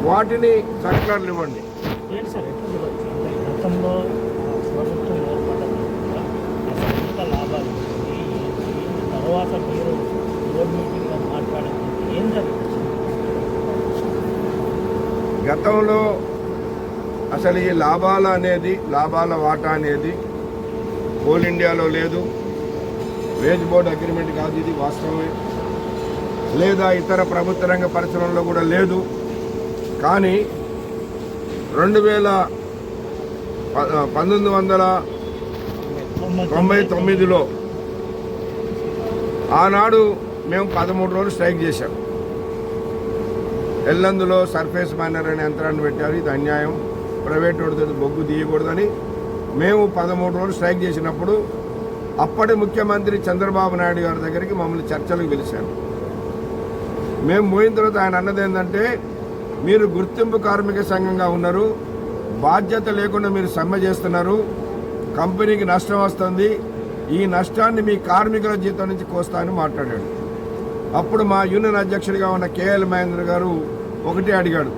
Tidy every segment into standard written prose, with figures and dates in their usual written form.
వాటిని సర్కులర్లు ఇవ్వండి. ఏంటి సార్ గతంలో ప్రభుత్వం ఏర్పడ్డ లాభాలు తర్వాత మీరు బోర్డు మీటింగ్లో మాట్లాడడానికి ఏం జరిగింది? గతంలో అసలు ఈ లాభాల వాటా అనేది కోల్ ఇండియాలో లేదు, వేజ్ బోర్డు అగ్రిమెంట్ కాదు, ఇది వాస్తవమే. లేదా ఇతర ప్రభుత్వ రంగ పరిశ్రమల్లో కూడా లేదు. కానీ 1999లో ఆనాడు మేము 13 రోజులు స్ట్రైక్ చేశాం. ఎల్లందులో సర్ఫేస్ మైనర్ అనే యంత్రాన్ని పెట్టారు. ఇది అన్యాయం, ప్రైవేట్ వాడితో బొగ్గు తీయకూడదని మేము 13 రోజులు స్ట్రైక్ చేసినప్పుడు అప్పటి ముఖ్యమంత్రి చంద్రబాబు నాయుడు గారి దగ్గరికి మమ్మల్ని చర్చలకు పిలిచారు. మేము పోయిన తర్వాత ఆయన అన్నది ఏంటంటే, మీరు గుర్తింపు కార్మిక సంఘంగా ఉన్నారు, బాధ్యత లేకుండా మీరు సమ్మె చేస్తున్నారు, కంపెనీకి నష్టం వస్తుంది, ఈ నష్టాన్ని మీ కార్మికుల జీతం నుంచి కోస్తా అని మాట్లాడాడు. అప్పుడు మా యూనియన్ అధ్యక్షుడిగా ఉన్న కేఎల్ మహేంద్ర గారు ఒకటే అడిగాడు,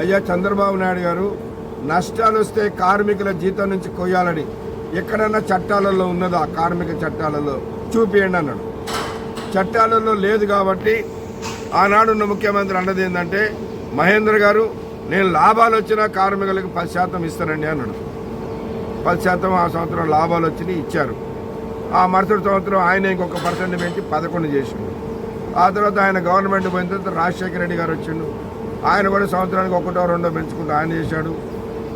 అయ్యా చంద్రబాబు నాయుడు గారు, నష్టాలు వస్తే కార్మికుల జీతం నుంచి కొయ్యాలని ఎక్కడన్నా చట్టాలలో ఉన్నదా? కార్మిక చట్టాలలో చూపియండి అన్నాడు. చట్టాలలో లేదు కాబట్టి ఆనాడున్న ముఖ్యమంత్రి అన్నది ఏంటంటే, మహేంద్ర గారు నేను లాభాలు వచ్చినా కార్మికులకు 10% ఇస్తానండి అన్నాడు. 10% ఆ సంవత్సరం లాభాలు వచ్చి ఇచ్చారు. ఆ మరుసటి సంవత్సరం ఆయన ఇంకొక 1% పెంచి 11 చేసిండు. ఆ తర్వాత ఆయన గవర్నమెంట్ పోయిన తర్వాత రాజశేఖర రెడ్డి గారు వచ్చిండు. ఆయన కూడా సంవత్సరానికి 1, 2 పెంచుకుంటూ ఆయన చేశాడు.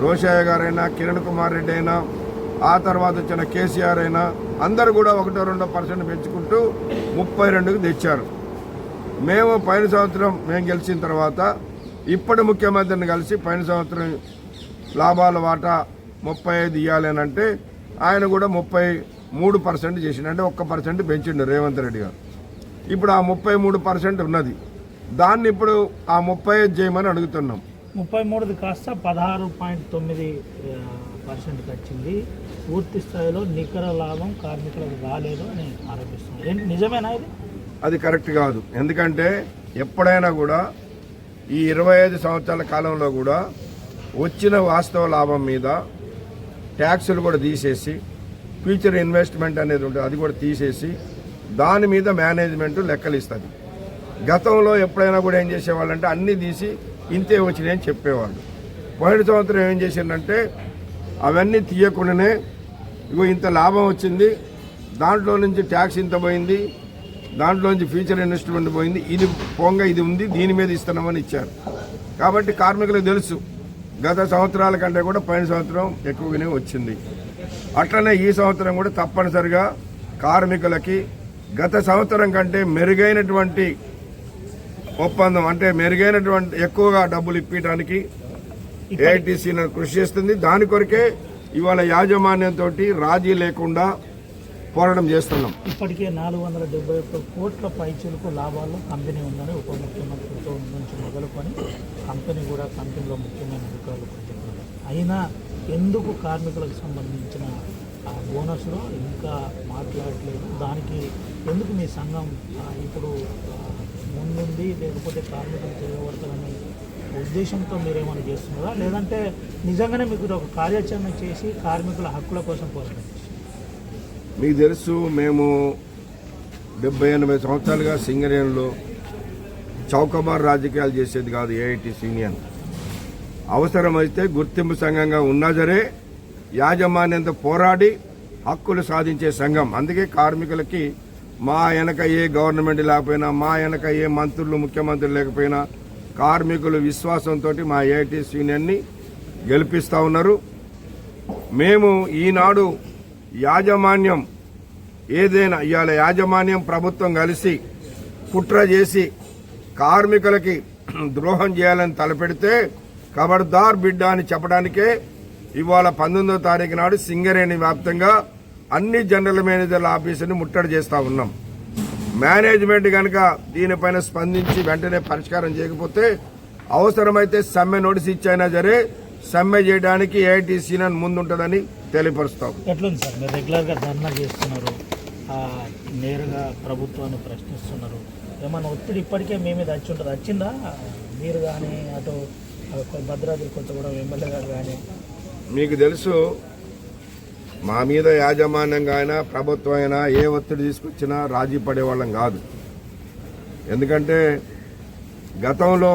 రోషయ్య గారైనా, కిరణ్ కుమార్ రెడ్డి అయినా, ఆ తర్వాత వచ్చిన కేసీఆర్ అయినా అందరూ కూడా 1, 2% పెంచుకుంటూ 32కు తెచ్చారు. మేము పైన సంవత్సరం మేము గెలిచిన తర్వాత ఇప్పటి ముఖ్యమంత్రిని కలిసి పైన సంవత్సరం లాభాల వాటా 35 ఇవ్వాలి అని అంటే ఆయన కూడా 33% చేసిండు. అంటే 1% పెంచిండు రేవంత్ రెడ్డి గారు. ఇప్పుడు ఆ 33% ఉన్నది, దాన్ని ఇప్పుడు ఆ 35 చేయమని అడుగుతున్నాం. 33 కాస్త 16.9% వచ్చింది. పూర్తి స్థాయిలో నికర లాభం కార్మికులకు రాలేదు అని ఆరోపిస్తున్నారు. ఏంటి నిజమేనా ఇది? అది కరెక్ట్ కాదు. ఎందుకంటే ఎప్పుడైనా కూడా ఈ 25 సంవత్సరాల కాలంలో కూడా వచ్చిన వాస్తవ లాభం మీద ట్యాక్సులు కూడా తీసేసి, ఫ్యూచర్ ఇన్వెస్ట్మెంట్ అనేది ఉంటుంది అది కూడా తీసేసి, దాని మీద మేనేజ్మెంట్ లెక్కలు ఇస్తుంది. గతంలో ఎప్పుడైనా కూడా ఏం చేసేవాళ్ళంటే అన్నీ తీసి ఇంతే వచ్చినాయని చెప్పేవాళ్ళు. పోయిన సంవత్సరం ఏం చేసిందంటే అవన్నీ తీయకుండానే ఇగో ఇంత లాభం వచ్చింది, దాంట్లో నుంచి ట్యాక్స్ ఇంత పోయింది, దాంట్లో నుంచి ఫ్యూచర్ ఇన్వెస్ట్మెంట్ పోయింది, ఇది పోంగా ఇది ఉంది, దీని మీద ఇస్తున్నామని ఇచ్చారు. కాబట్టి కార్మికులకు తెలుసు గత సంవత్సరాల కంటే కూడా పోయిన సంవత్సరం ఎక్కువగానే వచ్చింది. అట్లనే ఈ సంవత్సరం కూడా తప్పనిసరిగా కార్మికులకి గత సంవత్సరం కంటే మెరుగైనటువంటి ఒప్పందం, అంటే మెరుగైనటువంటి ఎక్కువగా డబ్బులు ఇప్పించడానికి ఏఐటీసీ కృషి చేస్తుంది. దాని కొరకే ఇవాళ యాజమాన్యంతో రాజీ లేకుండా పోరాటం చేస్తున్నాం. ఇప్పటికే 471 కోట్ల పైచీలకు లాభాల్లో కంపెనీ ఉందని ఉప ముఖ్యమంత్రితో నుంచి మొదలుకొని కంపెనీలో ముఖ్యమైన అధికారులు చెప్తున్నారు. అయినా ఎందుకు కార్మికులకు సంబంధించిన బోనస్లో ఇంకా మాట్లాడట్లేదు? దానికి ఎందుకు మీ సంఘం ఇప్పుడు ముందుంది, లేకపోతే కార్మికులు తిరగబడతారనే ఉద్దేశంతో మీరేమైనా చేస్తున్నారా, లేదంటే నిజంగానే మీకు ఒక కార్యాచరణ చేసి కార్మికుల హక్కుల కోసం పోరాటం? మీకు తెలుసు, మేము 70-80 సంవత్సరాలుగా సింగరేణిలో చౌకబార్ రాజకీయాలు చేసేది కాదు ఏఐటీసీ యూనియన్. అవసరమైతే గుర్తింపు సంఘంగా ఉన్నా సరే యాజమాన్యంతో పోరాడి హక్కులు సాధించే సంఘం. అందుకే కార్మికులకి మా వెనక ఏ గవర్నమెంట్ లేకపోయినా, మా వెనక ఏ మంత్రులు ముఖ్యమంత్రులు లేకపోయినా కార్మికులు విశ్వాసంతో మా ఏఐటీసీ యూనియన్ని గెలిపిస్తూ ఉన్నారు. మేము ఈనాడు యాజమాన్యం ఏదైనా ఇవాళ యాజమాన్యం ప్రభుత్వం కలిసి కుట్ర చేసి కార్మికులకి ద్రోహం చేయాలని తలపెడితే ఖబర్దార్ బిడ్డ అని చెప్పడానికే ఇవాళ 19వ తారీఖు నాడు సింగరేణి వ్యాప్తంగా అన్ని జనరల్ మేనేజర్ల ఆఫీసుని ముట్టడి చేస్తూ ఉన్నాం. మేనేజ్మెంట్ కనుక దీనిపైన స్పందించి వెంటనే పరిష్కారం చేయకపోతే అవసరమైతే సమ్మె నోటీస్ ఇచ్చైనా సరే సమ్మె చేయడానికి ఏఐటీసీ ముందుంటుందని తెలియపరుస్తాం. ఎట్లుంది సార్, మీరు రెగ్యులర్గా ధర్నా చేస్తున్నారు, నేరుగా ప్రభుత్వాన్ని ప్రశ్నిస్తున్నారు, ఏమన్నా ఒత్తిడి ఇప్పటికే మీ మీద వచ్చిందా మీరు కానీ అటు భద్రాద్రి కొత్తగూడెం ఎమ్మెల్యే గారు కానీ మీకు తెలుసు మా మీద యాజమాన్యంగా అయినా ప్రభుత్వం అయినా ఏ ఒత్తిడి తీసుకొచ్చినా రాజీ పడేవాళ్ళం కాదు. ఎందుకంటే గతంలో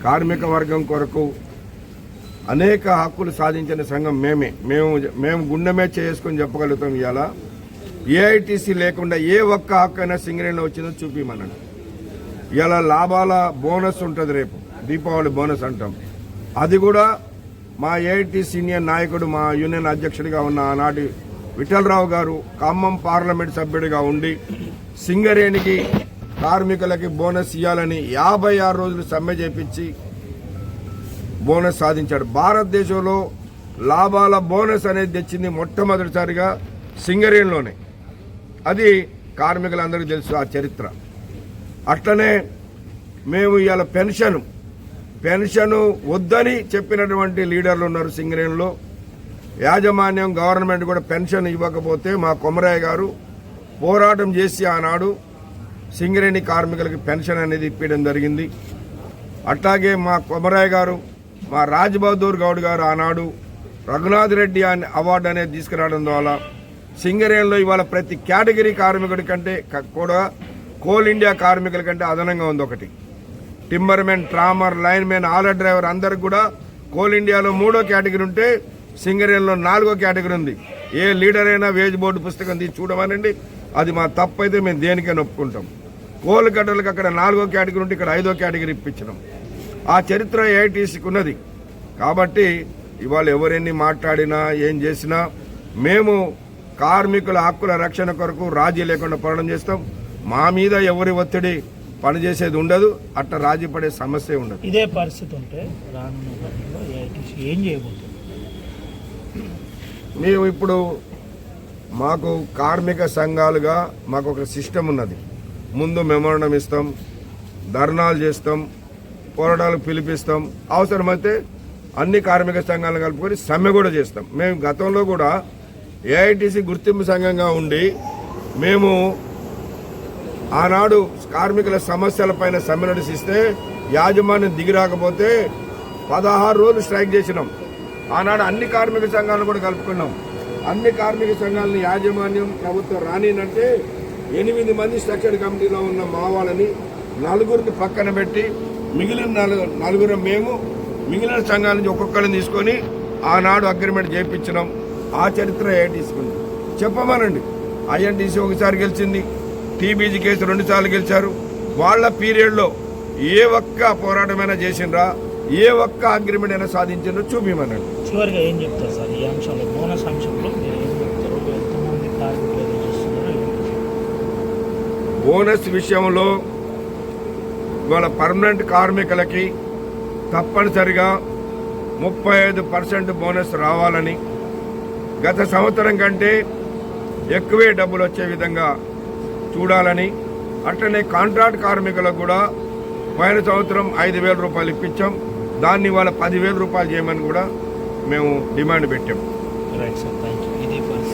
కార్మిక వర్గం కొరకు అనేక హక్కులు సాధించిన సంఘం మేము గుండెమే చేసుకొని చెప్పగలుగుతాం. ఇవాళ ఏఐటీసీ లేకుండా ఏ ఒక్క హక్కు అయినా సింగరేణిలో వచ్చిందో చూపిమన్నాడు. ఇవాళ లాభాల బోనస్ ఉంటుంది, రేపు దీపావళి బోనస్ అంటాం. అది కూడా మా ఏఐటీ సీనియర్ నాయకుడు, మా యూనియన్ అధ్యక్షుడిగా ఉన్న ఆనాటి విఠలరావు గారు ఖమ్మం పార్లమెంట్ సభ్యుడిగా ఉండి సింగరేణికి కార్మికులకి బోనస్ ఇవ్వాలని 56 రోజులు సమ్మె చేపించి బోనస్ సాధించాడు. భారతదేశంలో లాభాల బోనస్ అనేది తెచ్చింది మొట్టమొదటిసారిగా సింగరేణిలోనే. అది కార్మికులందరికీ తెలుసు ఆ చరిత్ర. అట్లనే మేము ఇవాళ పెన్షన్ వద్దని చెప్పినటువంటి లీడర్లు ఉన్నారు సింగరేణిలో. యాజమాన్యం గవర్నమెంట్ కూడా పెన్షన్ ఇవ్వకపోతే మా కొమరయ్య గారు పోరాటం చేసి ఆనాడు సింగరేణి కార్మికులకి పెన్షన్ అనేది ఇప్పించడం జరిగింది. అట్లాగే మా కొమరయ్య గారు, మా రాజ్బహదూర్ గౌడ్ గారు ఆనాడు రఘునాథ్ రెడ్డి అవార్డు అనేది తీసుకురావడం ద్వారా సింగరేణిలో ఇవాళ ప్రతి కేటగిరీ కార్మికుడి కంటే కూడా కోల్ ఇండియా కార్మికుల కంటే అదనంగా ఉంది ఒకటి. టింబర్మెన్, ట్రామర్, లైన్మెన్, ఆలర్ డ్రైవర్ అందరికి కూడా కోల్ ఇండియాలో 3వ కేటగిరీ ఉంటే సింగరేణిలో 4వ కేటగిరీ ఉంది. ఏ లీడర్ అయినా వేజ్ బోర్డు పుస్తకం తీసి చూడమనండి, అది మా తప్పు అయితే మేము దేనికైనా ఒప్పుకుంటాం. కోల్ గడ్డలకు అక్కడ 4వ కేటగిరీ ఉంటే ఇక్కడ 5వ కేటగిరీ ఇప్పించడం ఆ చరిత్ర ఏఐటీసీకి ఉన్నది. కాబట్టి ఇవాళ ఎవరెన్ని మాట్లాడినా ఏం చేసినా మేము కార్మికుల హక్కుల రక్షణ కొరకు రాజీ లేకుండా పోరాటం చేస్తాం. మా మీద ఎవరి ఒత్తిడి పనిచేసేది ఉండదు, అట్లా రాజీ పడే సమస్య ఉండదు. ఇదే పరిస్థితి ఉంటే రానున్న కాలంలో ఏఐటీసీ ఏం చేయబోతుంది? మేము ఇప్పుడు మాకు కార్మిక సంఘాలుగా మాకు ఒక సిస్టమ్ ఉన్నది. ముందు మెమోరాండం ఇస్తాం, ధర్నాలు చేస్తాం, పోరాటాలకు పిలిపిస్తాం, అవసరమైతే అన్ని కార్మిక సంఘాలను కలుపుకొని సమ్మె కూడా చేస్తాం. మేము గతంలో కూడా ఏఐటీసీ గుర్తింపు సంఘంగా ఉండి మేము ఆనాడు కార్మికుల సమస్యలపైన సమ్మె నడిస్తే యాజమాన్యం దిగిరాకపోతే 16 రోజులు స్ట్రైక్ చేసినాం. ఆనాడు అన్ని కార్మిక సంఘాలను కూడా కలుపుకున్నాం. అన్ని కార్మిక సంఘాలను యాజమాన్యం ప్రభుత్వం రానినంటే 8 మంది స్ట్రక్చర్డ్ కమిటీలో ఉన్న మా వాళ్ళని 4 పక్కన పెట్టి మిగిలిన 4 మేము మిగిలిన సంఘాల నుంచి ఒక్కొక్కరిని తీసుకొని ఆనాడు అగ్రిమెంట్ చేయించినాం. ఆ చరిత్ర ఏఐటీసీకి చెప్పమనండి. ఐఎన్టీసీ ఒకసారి గెలిచింది, టీబీజీ కేసు 2 సార్లు గెలిచారు. వాళ్ళ పీరియడ్లో ఏ ఒక్క పోరాటమైనా చేసిండ్రా, ఏ ఒక్క అగ్రిమెంట్ అయినా సాధించిండ్రో చూపిమనండి. చివరిగా ఏం చెప్తారు సార్ ఈ అంశంలో, బోనస్ అంశంలో మీరు ఏం చెప్తారు? ఎంతమంది కార్మికులు చేస్తున్నారో బోనస్ విషయంలో ఇవాళ పర్మనెంట్ కార్మికులకి తప్పనిసరిగా 35% బోనస్ రావాలని, గత సంవత్సరం కంటే ఎక్కువే డబ్బులు వచ్చే విధంగా చూడాలని, అట్లనే కాంట్రాక్ట్ కార్మికులకు కూడా పోయిన సంవత్సరం 5,000 రూపాయలు ఇప్పించాం. దాన్ని వాళ్ళ 10,000 రూపాయలు చేయమని కూడా మేము డిమాండ్ పెట్టాం. Right sir, thank you.